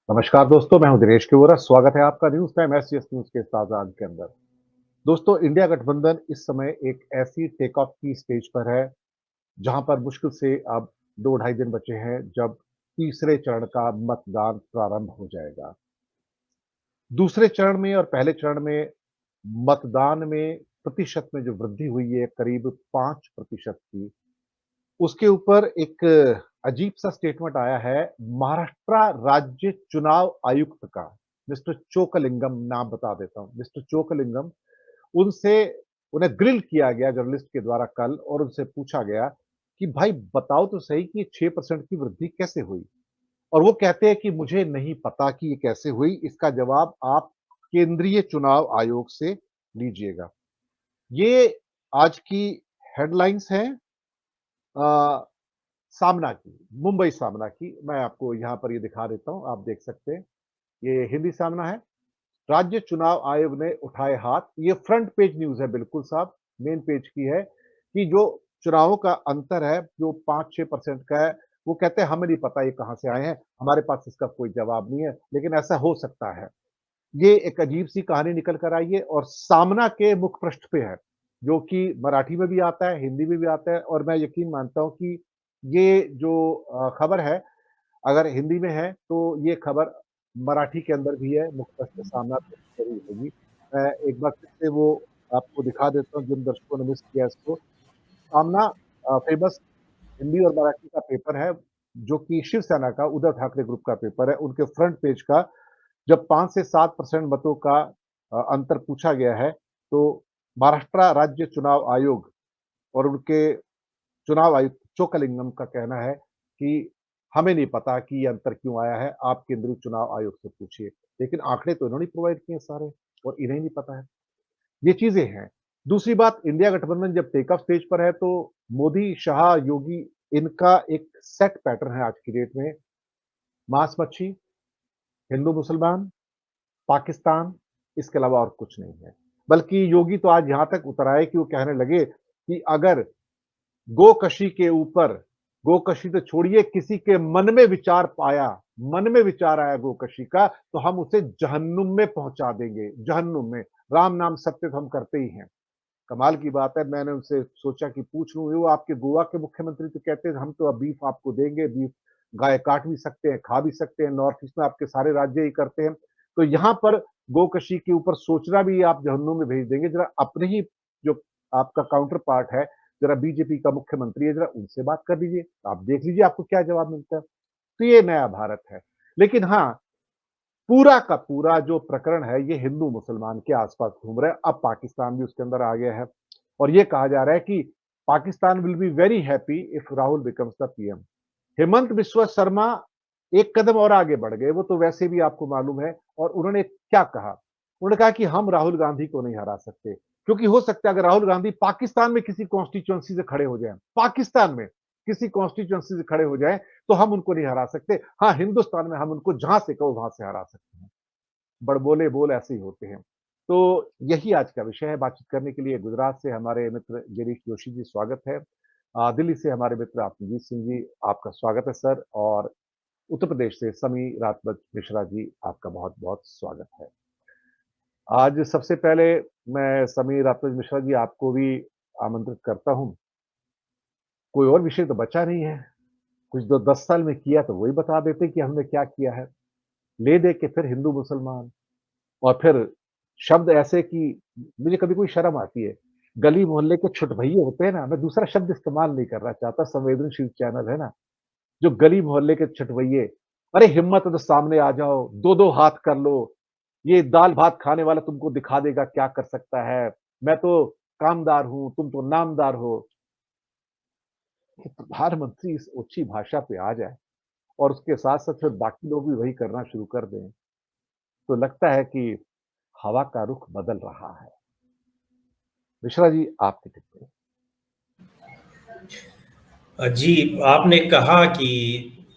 नमस्कार दोस्तों, मैं हूं दिनेश केवरा। स्वागत है आपका न्यूज़ टाइम एससीएस न्यूज़ के ताज़ा अंक के अंदर। दोस्तों, इंडिया गठबंधन इस समय एक ऐसी टेक ऑफ की स्टेज पर है, जहां पर मुश्किल से अब 2 ढाई दिन बचे हैं, जब तीसरे चरण का मतदान प्रारंभ हो जाएगा। दूसरे चरण में और पहले चरण में मतदान में प्रतिशत में जो वृद्धि हुई है, करीब 5% की। उसके ऊपर एक अजीब-सा स्टेटमेंट आया है महाराष्ट्र राज्य चुनाव आयुक्त का, मिस्टर चोकलिंगम नाम बता देता हूँ, मिस्टर चोकलिंगम, उनसे उन्हें ग्रिल किया गया जर्नलिस्ट के द्वारा कल और उनसे पूछा गया कि भाई बताओ तो सही कि 6% की वृद्धि कैसे हुई? और वो कहते हैं कि मुझे नहीं पता कि ये कैसे हुई, इसका जवाब आप केंद्रीय चुनाव आयोग से लीजिएगा। ये आज की हेडलाइन्स हैं अ, सामना की, मुंबई सामना की। मैं आपको यहाँ पर ये दिखा देता हूँ, आप देख सकते हैं। ये हिंदी सामना है। राज्य चुनाव आयोग ने उठाए हाथ। ये फ्रंट पेज न्यूज़ है बिल्कुल साहब, मेन पेज की है कि जो चुनावों का अंतर है, जो 5-6% का है, वो कहते हैं हमें नहीं पता ये कहाँ से आए हैं, हमारे पास इसका कोई जवाब नहीं है, लेकिन ऐसा हो सकता है। ये एक अजीब-सी कहानी निकल कर आई है और सामना के मुख पृष्ठ पे है, जो कि मराठी में भी आता है, हिंदी में भी आता है और मैं यकीन मानता हूँ कि ये जो खबर है, अगर हिंदी में है, तो ये खबर मराठी के अंदर भी है, मुख पृष्ठ पे सामना तो ज़रूर होगी। मैं एक बार फिर से वो आपको दिखा देता हूँ, जिन दर्शकों ने मिस किया इसको। सामना फेमस हिंदी और मराठी का पेपर है, जो कि शिवसेना का उद्धव ठाकरे ग्रुप का पेपर है। उनके फ्रंट पेज का जब 5 से 7% मतों का अंतर पूछा गया है, तो महाराष्ट्र राज्य चुनाव आयोग और उनके चुनाव आयुक्त चोकलिंगम का कहना है कि हमें नहीं पता कि ये अंतर क्यों आया है, आप केंद्रीय चुनाव आयोग से पूछिए। लेकिन आंकड़े तो इन्होंने प्रोवाइड किए हैं सारे और इन्हें नहीं पता है। ये चीज़ें हैं। दूसरी बात, इंडिया गठबंधन जब टेक ऑफ स्टेज पर है, तो मोदी, शाह, योगी, इनका एक सेट पैटर्न है आज की डेट में। मांस-मच्छी, हिंदू-मुसलमान, पाकिस्तान, इसके अलावा और कुछ नहीं है। बल्कि योगी तो आज यहाँ तक उतर आए कि वो कहने लगे कि अगर गोकशी के ऊपर, गोकशी तो छोड़िए, किसी के मन में विचार आया गोकशी का, तो हम उसे जहन्नुम में पहुँचा देंगे, जहन्नुम में। राम नाम सत्य तो हम करते ही हैं। कमाल की बात है, मैंने उनसे सोचा कि पूछ लूँ, वो आपके गोवा के मुख्यमंत्री तो कहते हैं हम तो अब बीफ आपको देंगे, बीफ गाय काट भी सकते हैं, खा भी सकते हैं, नॉर्थ ईस्ट में आपके सारे राज्य ही करते हैं। तो यहाँ पर गोकशी के ऊपर सोचना भी आप जहन्नुम में भेज देंगे, ज़रा अपने ही जो आपका काउंटर पार्ट है, ज़रा बीजेपी का मुख्यमंत्री है, ज़रा उनसे बात कर लीजिए, आप देख लीजिए आपको क्या जवाब मिलता है। तो ये नया भारत है। लेकिन हाँ, पूरा का पूरा जो प्रकरण है ये हिंदू-मुसलमान के आस-पास घूम रहा है। अब पाकिस्तान भी उसके अंदर आ गया है और ये कहा जा रहा है कि Pakistan will be very happy if Rahul becomes the PM. Hemant Biswa Sharma एक कदम और आगे बढ़ गए, वो तो वैसे भी आपको मालूम है और उन्होंने क्या कहा? उन्होंने कहा कि हम राहुल गांधी को नहीं हरा सकते, क्योंकि हो सकता है अगर राहुल गांधी पाकिस्तान में किसी कॉन्स्टिट्यूएंसी से खड़े हो जाएँ, पाकिस्तान में किसी कॉन्स्टिट्यूएंसी से खड़े हो जाएँ, तो हम उनको नहीं हरा सकते। हाँ, हिंदुस्तान में हम उनको जहाँ से कहो वहाँ से हरा सकते हैं। बड़बोले बोल ऐसे ही होते हैं। तो यही आज का विषय है बातचीत करने के लिए गुजरात से हमारे मित्र गिरीश जोशी जी स्वागत है। दिल्ली से हमारे मित्र आत्मजीत सिंह जी, आपका स्वागत है सर और उत्तर प्रदेश से समी राजपत मिश्रा जी, आपका बहुत-बहुत स्वागत है। आज सबसे पहले मैं समी राजपत मिश्रा जी आपको भी आमंत्रित करता हूँ। कोई और विषय तो बचा नहीं है। कुछ तो 10 साल में किया तो वही बता देते कि हमने क्या किया है। ले-दे के फिर हिंदू-मुसलमान और फिर शब्द ऐसे कि मुझे कभी-कभी शर्म आती है। गली मोहल्ले के छुट-भइये होते हैं ना, मैं दूसरा शब्द इस्तेमाल नहीं करना चाहता, संवेदनशील चैनल है ना। जो गली मोहल्ले के छुट-भइये, अरे हिम्मत है तो सामने आ जाओ, 2-2 हाथ कर लो, ये दाल-भात खाने वाला तुमको दिखा देगा क्या कर सकता है। मैं तो कामदार हूँ, तुम तो नामदार हो। कि प्रधानमंत्री इस ओछी भाषा पे आ जाए और उसके साथ-साथ फिर बाकी लोग भी वही करना शुरू कर दें, तो लगता है कि हवा का रुख बदल रहा है। मिश्रा जी, आपकी टिप्पणी। जी, आपने कहा कि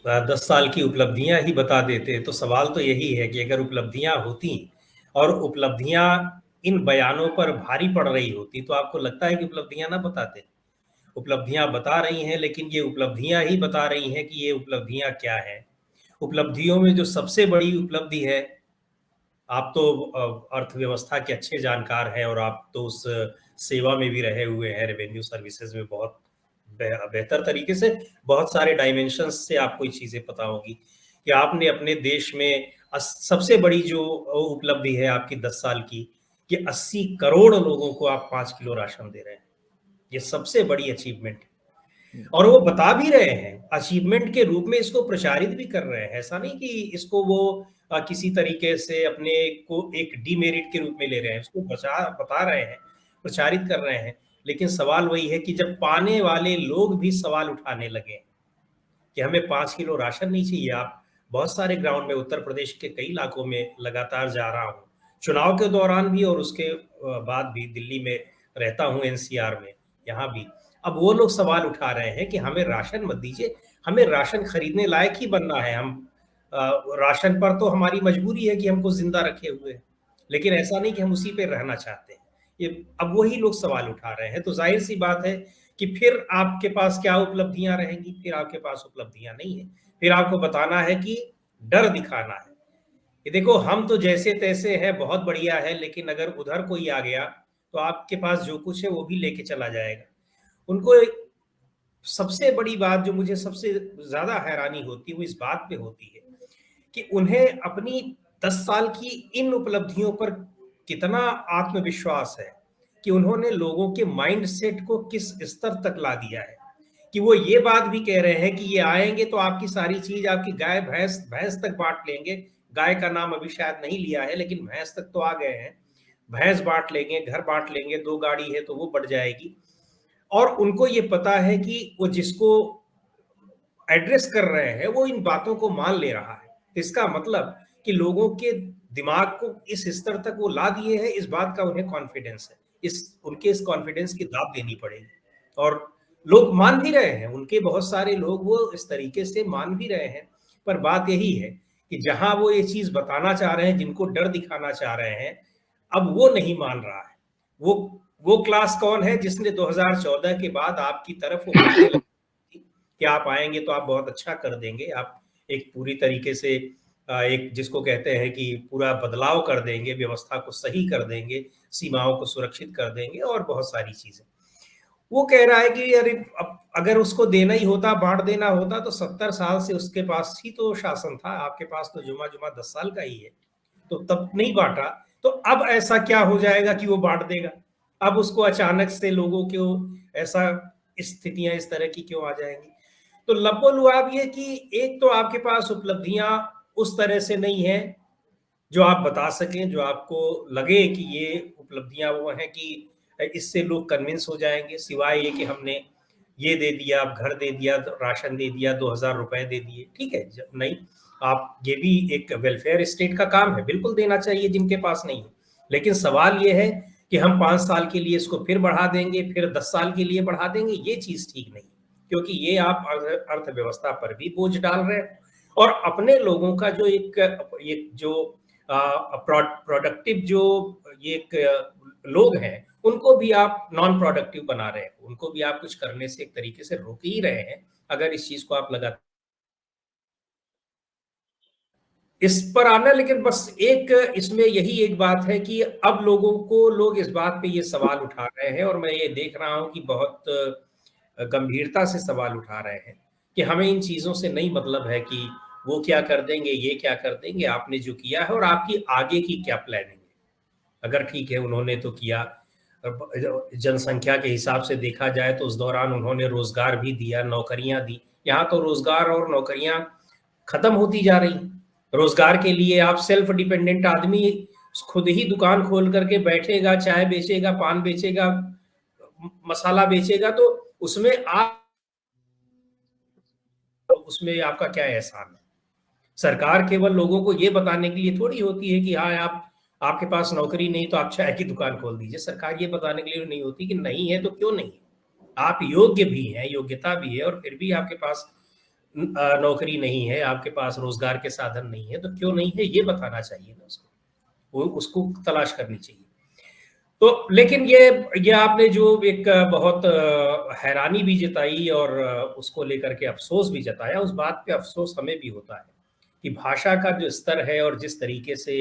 10 साल की उपलब्धियाँ ही बता देते, तो सवाल तो यही है कि अगर उपलब्धियाँ होती और उपलब्धियाँ इन बयानों पर भारी पड़ रही होती, तो आपको लगता है कि उपलब्धियाँ ना बताते? उपलब्धियाँ बता रही हैं, लेकिन ये उपलब्धियाँ ही बता रही हैं कि ये उपलब्धियाँ क्या हैं। उपलब्धियों में जो सबसे बड़ी उपलब्धि है, आप तो अर्थव्यवस्था के अच्छे जानकार हैं और आप तो उस सेवा में भी रहे हुए हैं, रेवेन्यू सर्विसेज में बहुत बेहतर तरीके से, बहुत सारे डायमेंशंस से आपको ये चीज़ें पता होगी कि आपने अपने देश में सबसे बड़ी जो उपलब्धि है आपकी 10 साल की, कि 80 करोड़ लोगों को आप 5 किलो राशन दे रहे हैं। ये सबसे बड़ी अचीवमेंट है। और वो बता भी रहे हैं, अचीवमेंट के रूप में इसको प्रचारित भी कर रहे हैं। ऐसा नहीं कि इसको वो किसी तरीके से अपने को एक डीमेरिट के रूप में ले रहे हैं, उसको बता रहे हैं, प्रचारित कर रहे हैं। लेकिन सवाल वही है कि जब पाने वाले लोग भी सवाल उठाने लगे कि हमें 5 किलो राशन नहीं चाहिए। आप बहुत सारे ग्राउंड में उत्तर प्रदेश के कई इलाकों में लगातार जा रहा हूँ, चुनाव के दौरान भी और उसके बाद भी दिल्ली में रहता हूँ, एनसीआर में, यहाँ भी। अब वो लोग सवाल उठा रहे हैं कि हमें राशन मत दीजिए, हमें राशन खरीदने लायक ही बनना है। हम राशन पर तो हमारी मजबूरी है कि हमको जिंदा रखे हुए हैं, लेकिन ऐसा नहीं कि हम उसी पे रहना चाहते हैं। ये अब वही लोग सवाल उठा रहे हैं, तो जाहिर सी बात है कि फिर आपके पास क्या उपलब्धियां रहेंगी? फिर आपके पास उपलब्धियां नहीं है। फिर आपको बताना है कि डर दिखाना है कि देखो हम तो जैसे तैसे हैं, बहुत बढ़िया है, लेकिन अगर उधर कोई आ गया तो आपके पास जो कुछ है वो भी लेके चला जाएगा। उनको सबसे बड़ी बात जो मुझे सबसे ज्यादा हैरानी होती है वो इस बात पे होती है कि उन्हें अपनी 10 साल की इन उपलब्धियों पर कितना आत्मविश्वास है कि उन्होंने लोगों के माइंड सेट को किस स्तर तक ला दिया है कि वो ये बात भी कह रहे हैं कि ये आएंगे तो आपकी सारी चीज, आपकी गाय भैंस भैंस तक बांट लेंगे। गाय का नाम अभी शायद नहीं लिया है, लेकिन भैंस तक तो आ गए हैं। भैंस बांट लेंगे, घर बांट लेंगे, 2 गाड़ी है तो वो बढ़ जाएगी। और उनको ये पता है कि वो जिसको एड्रेस कर रहे हैं वो इन बातों को मान ले रहा है। इसका मतलब कि लोगों के दिमाग को इस स्तर तक वो ला दिए हैं, इस बात का उन्हें कॉन्फिडेंस है। उनके इस कॉन्फिडेंस की दाद देनी पड़ेगी और लोग मान भी रहे हैं। उनके बहुत सारे लोग वो इस तरीके से मान भी रहे हैं। पर बात यही है कि जहां वो ये चीज बताना चाह रहे हैं, जिनको डर दिखाना चाह रहे हैं, अब वो नहीं मान रहा है। वो क्लास कौन है जिसने 2014 के बाद आपकी तरफ वो बातें कि आप आएंगे तो आप बहुत अच्छा कर देंगे, आप एक पूरी तरीके से एक जिसको कहते हैं कि पूरा बदलाव कर देंगे, व्यवस्था को सही कर देंगे, सीमाओं को सुरक्षित कर देंगे और बहुत सारी चीजें। वो कह रहा है कि अरे अगर उसको देना ही होता, बांट देना होता तो 70 साल से उसके पास ही तो शासन था, आपके पास तो जुमा जुमा 10 साल का ही है, तो तब नहीं बांटा। तो अब ऐसा क्या हो जाएगा कि वो बांट देगा? अब उसको अचानक से लोगों को ऐसा स्थितियां इस तरह की क्यों आ जाएंगी? तो लपोलुआब ये कि एक तो आपके पास उपलब्धियां उस तरह से नहीं है जो आप बता सकें, जो आपको लगे कि ये उपलब्धियां वो हैं कि इससे लोग कन्विंस हो जाएंगे, सिवाय ये कि हमने ये दे दिया, घर दे दिया, राशन दे दिया, 2000 रुपए दे दिए। ठीक है, जब नहीं, आप ये भी एक वेलफेयर स्टेट का काम है, बिल्कुल देना चाहिए जिनके पास नहीं है। लेकिन सवाल ये है कि हम 5 साल के लिए इसको फिर बढ़ा देंगे, फिर 10 साल के लिए बढ़ा देंगे, ये चीज ठीक नहीं, क्योंकि ये आप अर्थव्यवस्था पर भी बोझ डाल रहे हैं और अपने लोगों का जो एक जो प्रोडक्टिव जो ये एक लोग हैं उनको भी आप नॉन प्रोडक्टिव बना रहे हैं, उनको भी आप कुछ करने से एक तरीके से रोक ही रहे हैं। अगर इस चीज को आप लगा इस पर आना, लेकिन बस एक इसमें यही एक बात है कि अब लोग इस बात पे ये सवाल उठा रहे हैं और मैं ये देख रहा हूं कि बहुत गंभीरता से सवाल उठा रहे हैं कि हमें इन चीजों से नहीं मतलब है कि वो क्या कर देंगे, ये क्या कर देंगे, आपने जो किया है और आपकी आगे की क्या प्लानिंग है। अगर ठीक है उन्होंने तो किया, जनसंख्या के हिसाब से देखा जाए तो उस दौरान उन्होंने रोजगार भी दिया, नौकरियां दी। यहाँ तो रोजगार और नौकरियां खत्म होती जा रही। रोजगार के लिए आप सेल्फ डिपेंडेंट आदमी खुद ही दुकान खोल करके बैठेगा, चाय बेचेगा, पान बेचेगा, मसाला बेचेगा, तो उसमें आप उसमें आपका क्या एहसान है? सरकार केवल लोगों को ये बताने के लिए थोड़ी होती है कि हाँ आप आपके पास नौकरी नहीं तो आप चाय की दुकान खोल दीजिए। सरकार ये बताने के लिए नहीं होती कि नहीं है तो क्यों नहीं है, आप योग्य भी हैं, योग्यता भी है और फिर भी आपके पास नौकरी नहीं है, आपके पास रोजगार के साधन नहीं है, तो क्यों नहीं है ये बताना चाहिए ना उसको, वो उसको तलाश करनी चाहिए। तो लेकिन ये आपने जो एक बहुत हैरानी भी जताई और उसको लेकर के अफसोस भी जताया, उस बात पे अफसोस हमें भी होता है कि भाषा का जो स्तर है और जिस तरीके से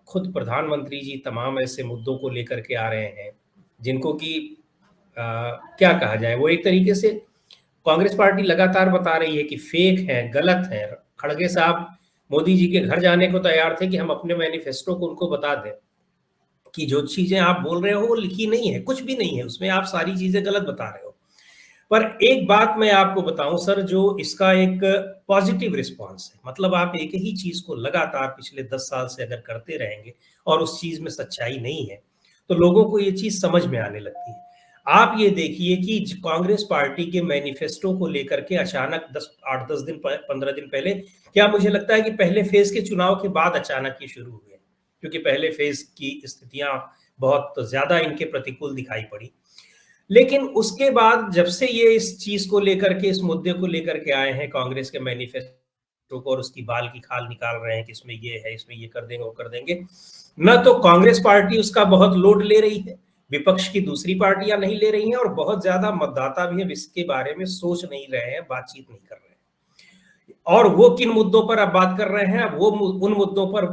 खुद प्रधानमंत्री जी तमाम ऐसे मुद्दों को लेकर के आ रहे हैं, जिनको कि क्या कहा जाए, वो एक तरीके से कांग्रेस पार्टी लगातार बता रही है कि फेक है, गलत है। खड़गे साहब मोदी जी के घर जाने को तैयार थे कि हम अपने मैनिफेस्टो को उनको बता दें कि जो चीजें आप बोल रहे हो वो लिखी नहीं है, कुछ भी नहीं है उसमें, आप सारी चीजें गलत बता रहे हो। पर एक बात मैं आपको बताऊं सर, जो इसका एक पॉजिटिव रिस्पांस है, मतलब आप एक ही चीज को लगातार पिछले 10 साल से अगर करते रहेंगे और उस चीज में सच्चाई नहीं है, तो लोगों को ये चीज समझ में आने लगती है। आप ये देखिए कि कांग्रेस पार्टी के मैनिफेस्टो को लेकर के अचानक 8-10 दिन 15 दिन पहले, क्या मुझे लगता है कि पहले फेज के चुनाव के बाद अचानक ये शुरू हुए, क्योंकि पहले फेज की स्थितियां बहुत ज्यादा इनके प्रतिकूल दिखाई पड़ी। लेकिन उसके बाद जब से ये इस चीज को लेकर के, इस मुद्दे को लेकर के आए हैं कांग्रेस के मैनिफेस्टो को, और उसकी बाल की खाल निकाल रहे हैं कि इसमें ये है, इसमें ये कर देंगे, वो कर देंगे, न तो कांग्रेस पार्टी उसका बहुत लोड ले रही है, विपक्ष की दूसरी पार्टियां नहीं ले रही हैं, और बहुत ज्यादा मतदाता भी अब इसके बारे में सोच नहीं रहे हैं, बातचीत नहीं कर रहे हैं। और वो किन मुद्दों पर अब बात कर रहे हैं? अब वो उन मुद्दों पर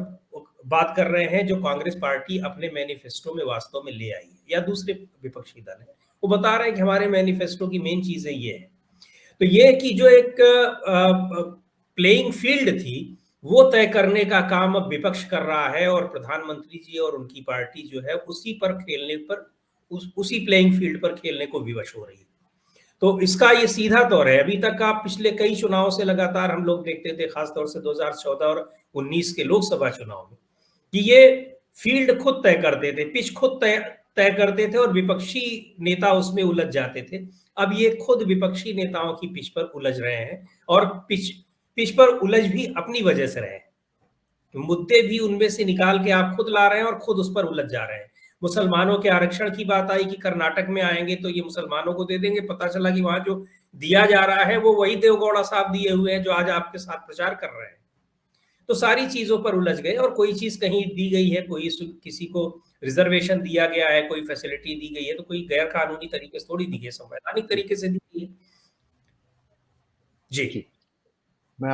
बात कर रहे हैं जो कांग्रेस पार्टी अपने मैनिफेस्टो में वास्तव में ले आई है, या दूसरे विपक्षी दल है वो बता रहे हैं कि हमारे मैनिफेस्टो की मेन चीजें ये है। तो ये कि जो एक प्लेइंग फील्ड थी वो तय करने का काम अब विपक्ष कर रहा है, और प्रधानमंत्री जी और उनकी पार्टी जो है उसी पर खेलने पर, उसी प्लेइंग फील्ड पर खेलने को विवश हो रही है। तो इसका ये सीधा तौर है। अभी तक आप पिछले कई चुनाव से लगातार हम लोग देखते थे, खासतौर से 2014 और 19 के लोकसभा चुनाव में, कि ये फील्ड खुद तय करते थे, पिच खुद तय तय करते थे, और विपक्षी नेता उसमें उलझ जाते थे। अब ये खुद विपक्षी नेताओं की पिच पर उलझ रहे हैं, और पिच पिच पर उलझ भी अपनी वजह से रहे हैं। मुद्दे भी उनमें से निकाल के आप खुद ला रहे हैं और खुद उस पर उलझ जा रहे हैं। मुसलमानों के आरक्षण की बात आई कि कर्नाटक में आएंगे तो ये मुसलमानों को दे देंगे, पता चला कि वहां जो दिया जा रहा है वो वही देवगौड़ा साहब दिए हुए हैं जो आज आपके साथ प्रचार कर रहे हैं। तो सारी चीजों पर उलझ गए, और कोई चीज कहीं दी गई है, कोई किसी को रिजर्वेशन दिया गया है, कोई फैसिलिटी दी गई है, तो कोई गैर कानूनी तरीके से थोड़ी दी गई, संवैधानिक तरीके से दी गई है। जी। जी, मैं